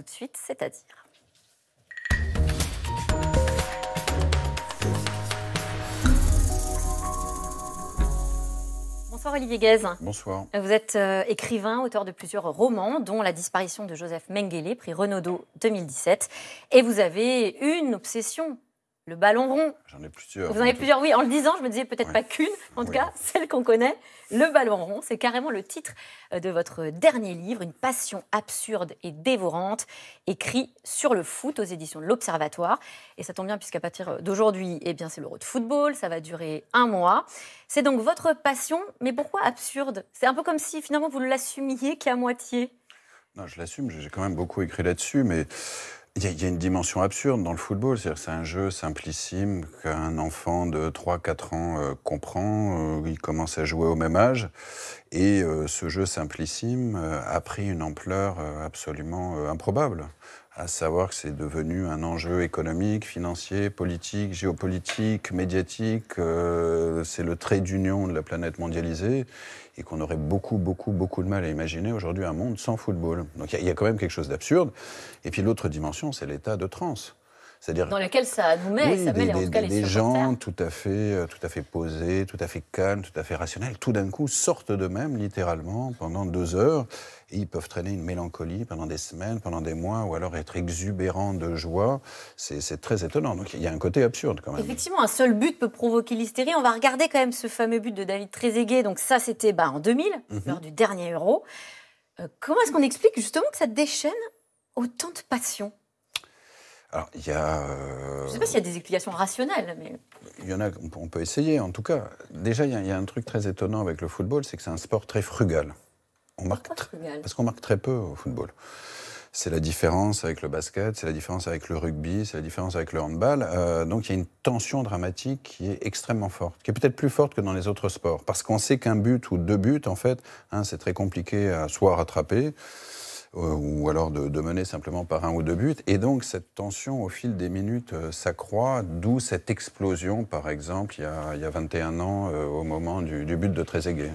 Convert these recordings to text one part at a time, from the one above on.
tout de suite, c'est-à-dire. Bonsoir Olivier Guèze. Bonsoir. Vous êtes écrivain, auteur de plusieurs romans, dont La disparition de Joseph Mengele, prix Renaudot 2017. Et vous avez une obsession, le ballon rond. J'en ai plusieurs. Vous en avez plusieurs, oui. En le disant, je me disais peut-être pas qu'une, en tout Oui. cas, celle qu'on connaît, le ballon rond. C'est carrément le titre de votre dernier livre, une passion absurde et dévorante, écrit sur le foot aux éditions de l'Observatoire. Et ça tombe bien puisqu'à partir d'aujourd'hui, eh bien, c'est l'Euro de football, ça va durer 1 mois. C'est donc votre passion, mais pourquoi absurde? C'est un peu comme si finalement vous ne l'assumiez qu'à moitié. Non, je l'assume, j'ai quand même beaucoup écrit là-dessus, mais il y a une dimension absurde dans le football. C'est-à-dire que c'est un jeu simplissime qu'un enfant de 3-4 ans comprend. Il commence à jouer au même âge. Et ce jeu simplissime a pris une ampleur absolument improbable. À savoir que c'est devenu un enjeu économique, financier, politique, géopolitique, médiatique. C'est le trait d'union de la planète mondialisée et qu'on aurait beaucoup de mal à imaginer aujourd'hui un monde sans football. Donc il y a quand même quelque chose d'absurde. Et puis l'autre dimension, c'est l'état de transe. C'est-à-dire Dans laquelle ça nous met, oui, ça met en tout cas les des supporters. gens tout à fait posés, tout à fait calmes, tout à fait rationnels, tout d'un coup sortent d'eux-mêmes littéralement pendant 2 heures et ils peuvent traîner une mélancolie pendant des semaines, pendant des mois, ou alors être exubérants de joie. C'est très étonnant. Donc il y a un côté absurde quand même. Effectivement, un seul but peut provoquer l'hystérie. On va regarder quand même ce fameux but de David Trezeguet. Donc ça, c'était en 2000, lors du dernier Euro. Comment est-ce qu'on explique justement que ça déchaîne autant de passion? Alors, il y a... Je ne sais pas s'il y a des explications rationnelles, mais... Il y en a, on peut essayer en tout cas. Déjà, il y a un truc très étonnant avec le football, c'est que c'est un sport très frugal. Parce qu'on marque très peu au football. C'est la différence avec le basket, c'est la différence avec le rugby, c'est la différence avec le handball. Donc il y a une tension dramatique qui est extrêmement forte, qui est peut-être plus forte que dans les autres sports. Parce qu'on sait qu'un but ou 2 buts, en fait, c'est très compliqué à soit rattraper, ou alors de mener simplement par 1 ou 2 buts. Et donc cette tension, au fil des minutes, s'accroît, d'où cette explosion, par exemple, il y a 21 ans, au moment du but de Trezeguet.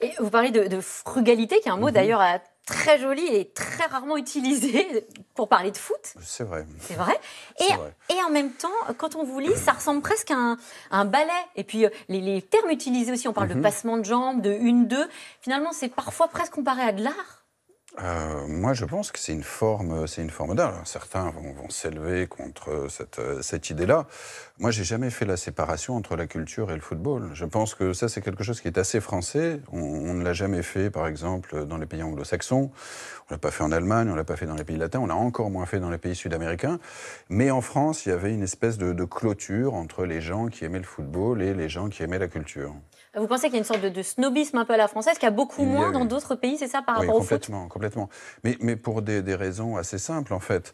Et vous parlez de frugalité, qui est un mot d'ailleurs très joli et très rarement utilisé pour parler de foot. C'est vrai. C'est vrai. C'est vrai. Et en même temps, quand on vous lit, ça ressemble presque à un ballet. Et puis les termes utilisés aussi, on parle de passement de jambes, de 1-2. Finalement, c'est parfois presque comparé à de l'art. Moi, je pense que c'est une forme d'art. Alors, certains vont s'élever contre cette idée-là. Moi, j'ai jamais fait la séparation entre la culture et le football. Je pense que ça, c'est quelque chose qui est assez français. On ne l'a jamais fait, par exemple, dans les pays anglo-saxons. On l'a pas fait en Allemagne, on l'a pas fait dans les pays latins, on l'a encore moins fait dans les pays sud-américains. Mais en France, il y avait une espèce de clôture entre les gens qui aimaient le football et les gens qui aimaient la culture. Vous pensez qu'il y a une sorte de snobisme un peu à la française, qu'il y a beaucoup moins dans d'autres pays, c'est ça, par rapport au foot? Complètement. Mais pour des raisons assez simples, en fait.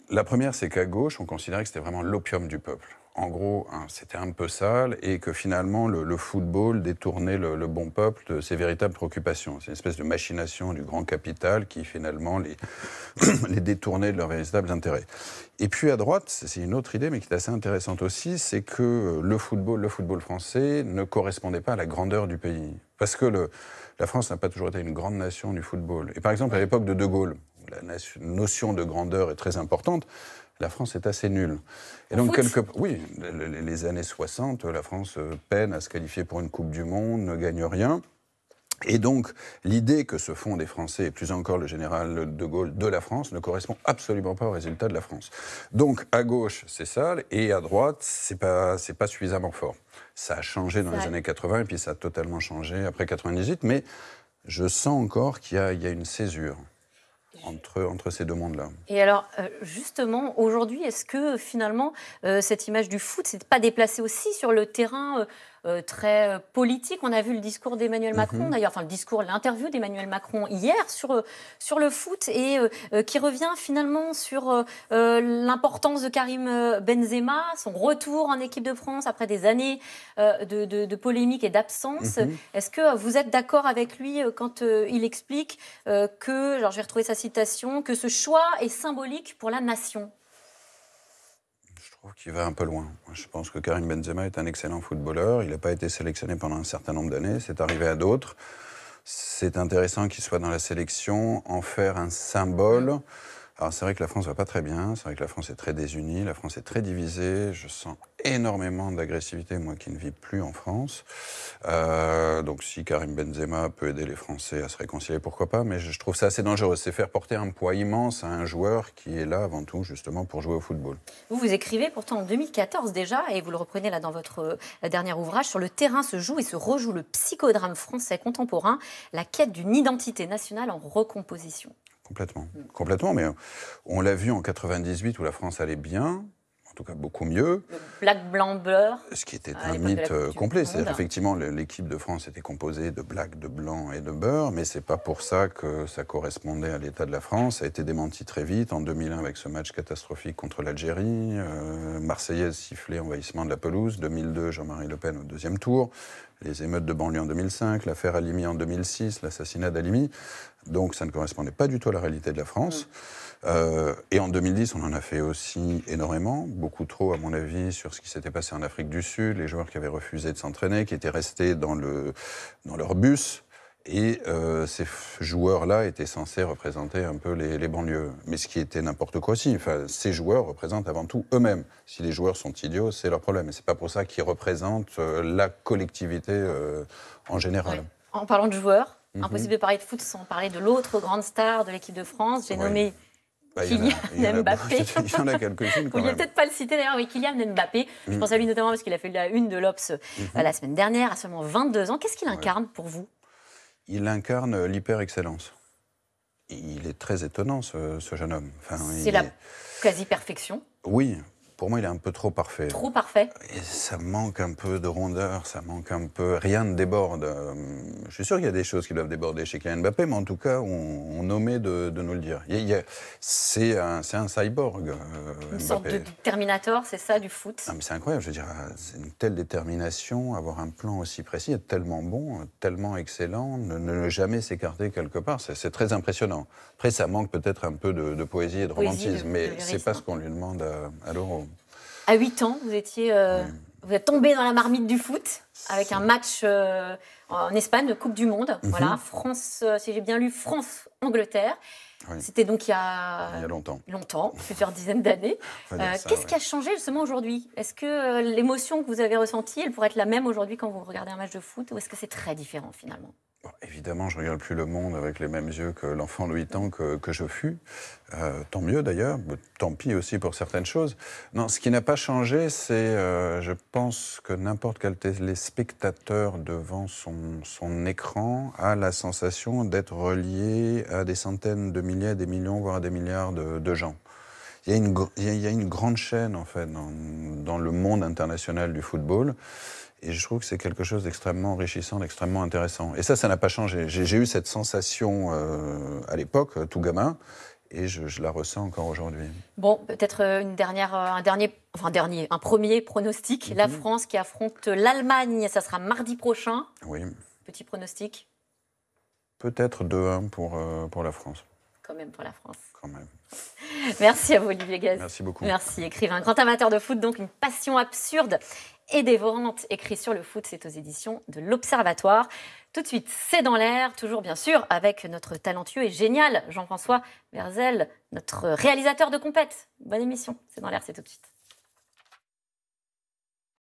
La première, c'est qu'à gauche, on considérait que c'était vraiment l'opium du peuple. En gros, c'était un peu sale et que finalement, le football détournait le bon peuple de ses véritables préoccupations. C'est une espèce de machination du grand capital qui, finalement, les détournait de leurs véritables intérêts. Et puis, à droite, c'est une autre idée, mais qui est assez intéressante aussi, c'est que le football français ne correspondait pas à la grandeur du pays. Parce que la France n'a pas toujours été une grande nation du football. Et par exemple, à l'époque de De Gaulle, où la notion de grandeur est très importante, la France est assez nulle. Et donc, les années 60, la France peine à se qualifier pour une Coupe du Monde, ne gagne rien. Et donc, l'idée que se font des Français, et plus encore le général de Gaulle, de la France, ne correspond absolument pas au résultat de la France. Donc, à gauche, c'est sale, et à droite, c'est pas suffisamment fort. Ça a changé dans les années 80, et puis ça a totalement changé après 98, mais je sens encore qu'il y a une césure entre ces 2 mondes-là. Et alors, justement, aujourd'hui, est-ce que finalement, cette image du foot, c'est pas déplacé aussi sur le terrain très politique? On a vu le discours d'Emmanuel Macron, d'ailleurs, l'interview d'Emmanuel Macron hier sur le foot, et qui revient finalement sur l'importance de Karim Benzema, son retour en équipe de France après des années de polémiques et d'absence. Est-ce que vous êtes d'accord avec lui quand il explique que, je vais retrouver sa citation, que ce choix est symbolique pour la nation? Je trouve qu'il va un peu loin. Je pense que Karim Benzema est un excellent footballeur. Il n'a pas été sélectionné pendant un certain nombre d'années. C'est arrivé à d'autres. C'est intéressant qu'il soit dans la sélection. En faire un symbole, Alors c'est vrai que la France va pas très bien, c'est vrai que la France est très désunie, la France est très divisée, je sens énormément d'agressivité, moi qui ne vis plus en France. Donc si Karim Benzema peut aider les Français à se réconcilier, pourquoi pas, mais je trouve ça assez dangereux. C'est faire porter un poids immense à un joueur qui est là avant tout justement pour jouer au football. Vous écrivez pourtant en 2014 déjà, et vous le reprenez là dans votre dernier ouvrage, sur le terrain se joue et se rejoue le psychodrame français contemporain, la quête d'une identité nationale en recomposition. Complètement, complètement, mais on l'a vu en 98 où la France allait bien, en tout cas beaucoup mieux. Le black, blanc, bleu. Ce qui était un mythe complet. C'est-à-dire effectivement, l'équipe de France était composée de black, de blanc et de beurre, mais c'est pas pour ça que ça correspondait à l'état de la France. Ça a été démenti très vite, en 2001 avec ce match catastrophique contre l'Algérie, Marseillaise sifflée, envahissement de la pelouse, 2002, Jean-Marie Le Pen au deuxième tour, les émeutes de banlieue en 2005, l'affaire Halimi en 2006, l'assassinat d'Halimi. Donc ça ne correspondait pas du tout à la réalité de la France. Et en 2010, on en a fait aussi énormément, beaucoup trop à mon avis, sur ce qui s'était passé en Afrique du Sud, les joueurs qui avaient refusé de s'entraîner, qui étaient restés dans leur bus. Et ces joueurs-là étaient censés représenter un peu les banlieues. Mais ce qui était n'importe quoi aussi. Enfin, ces joueurs représentent avant tout eux-mêmes. Si les joueurs sont idiots, c'est leur problème. Et c'est pas pour ça qu'ils représentent la collectivité en général. Ouais. En parlant de joueurs, impossible de parler de foot sans parler de l'autre grande star de l'équipe de France. J'ai nommé Kylian Mbappé. Il y en a quelques-unes quand Vous ne même. peut-être pas le citer d'ailleurs, mais Kylian Mbappé. Je pense à lui notamment parce qu'il a fait la une de l'Obs la semaine dernière, à seulement 22 ans. Qu'est-ce qu'il incarne pour vous? Il incarne l'hyper-excellence. Il est très étonnant, ce jeune homme. Enfin, c'est la quasi-perfection. Oui. Pour moi, il est un peu trop parfait. Trop parfait. Et ça manque un peu de rondeur, ça manque un peu... Rien ne déborde. Je suis sûr qu'il y a des choses qui doivent déborder chez Kylian Mbappé, mais en tout cas, on omet de nous le dire. C'est un cyborg, Une sorte de Terminator, c'est ça, du foot. Ah, mais c'est incroyable, je veux dire, c'est une telle détermination, avoir un plan aussi précis, être tellement bon, tellement excellent, ne jamais s'écarter quelque part, c'est très impressionnant. Après, ça manque peut-être un peu de poésie et de romantisme, mais c'est pas ce qu'on lui demande à l'Euro. À 8 ans, vous êtes tombé dans la marmite du foot avec un match en Espagne de Coupe du Monde. Voilà, France, si j'ai bien lu, France-Angleterre. Oui. C'était donc il y a longtemps, plusieurs dizaines d'années. Qu'est-ce qui a changé justement aujourd'hui? Est-ce que l'émotion que vous avez ressentie, elle pourrait être la même aujourd'hui quand vous regardez un match de foot, ou est-ce que c'est très différent finalement? Bon, évidemment, je ne regarde plus le monde avec les mêmes yeux que l'enfant de 8 ans que je fus. Tant mieux d'ailleurs, tant pis aussi pour certaines choses. Non, ce qui n'a pas changé, c'est, je pense que n'importe quel téléspectateur devant son écran a la sensation d'être relié à des centaines de milliers, des millions, voire à des milliards de gens. Il y a une grande chaîne, en fait, dans le monde international du football. Et je trouve que c'est quelque chose d'extrêmement enrichissant, d'extrêmement intéressant. Et ça n'a pas changé. J'ai eu cette sensation à l'époque, tout gamin, et je la ressens encore aujourd'hui. Bon, peut-être un premier pronostic. La France qui affronte l'Allemagne, ça sera mardi prochain. Oui. Petit pronostic. Peut-être 2-1 pour la France. Quand même pour la France. Quand même. Merci à vous, Olivier Gaz. Merci beaucoup. Merci, écrivain. Grand amateur de foot, donc une passion absurde et dévorante. Écrit sur le foot, c'est aux éditions de l'Observatoire. Tout de suite, c'est dans l'air, toujours bien sûr, avec notre talentueux et génial Jean-François Berzel, notre réalisateur de compète. Bonne émission, c'est dans l'air, c'est tout de suite.